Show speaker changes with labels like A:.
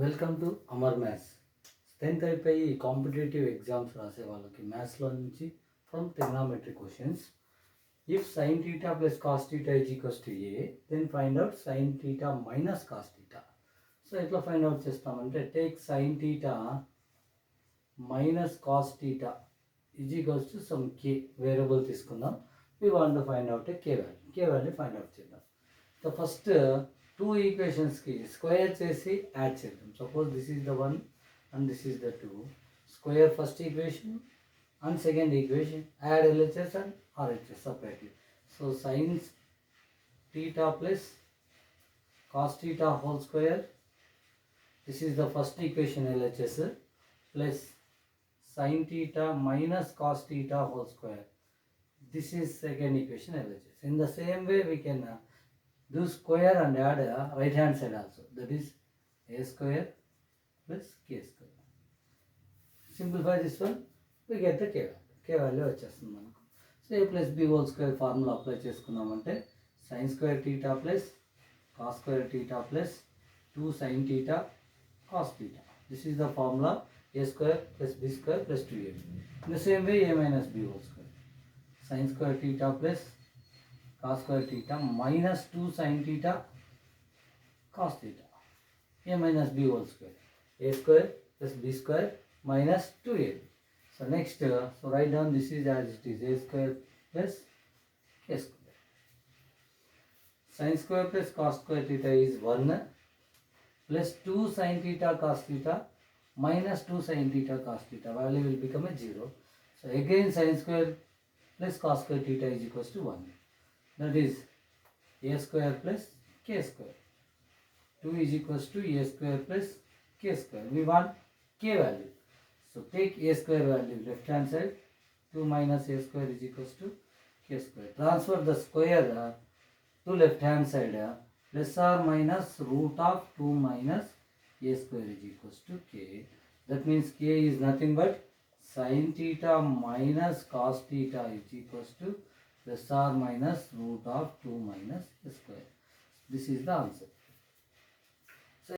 A: Welcome to Amar maths. 10th అయిపోయి competitive exams రాసే వాళ్ళకి మ్యాథ్స్లో నుంచి from trigonometry questions. If sine theta plus cos theta is equals to A, then find out sine theta minus cos theta. So ఎట్లా find out చేస్తామంటే, take sine theta minus cos theta is equals to some K variable తీసుకుందాం. We want to find out A K value find out చేద్దాం. So first two ఈక్వేషన్స్కి square చేసి add చేద్దాం. Suppose this is the one and this is the two. Square first equation and second equation, add LHS and RHS separately. So sin theta plus cos theta whole square, this is the first equation LHS, plus sin theta minus cos theta whole square, this is second equation LHS. In the same way we can do square and add right hand side also, that is a square plus k square. Simplify this one, we get the k value వచ్చేస్తుంది మనకు. So a plus b whole square formula apply చేసుకున్నామంటే sin square theta plus cos square theta plus 2 sin theta cos theta. This is the formula a square plus b square plus 2ab. In the same way a minus b whole square, sin square theta plus cos square theta minus 2 sin theta cos theta, a minus b whole square, a square plus b square minus 2ab. So next, so write down this is as it is, a square plus k square. Sin square plus cos square theta is 1 plus 2 sin theta cos theta minus 2 sin theta cos theta, value will become a 0. So again sin square plus cos square theta is equals to 1. That is a square plus k square. 2 is equals to a square plus k square. We want k value. So take a square value left hand side. 2 minus a square is equals to k square. Transfer the square to left hand side. Plus or minus root of 2 minus a square is equals to k. That means k is nothing but sin theta minus cos theta is equals to plus or minus root of 2 minus a square. This is the answer.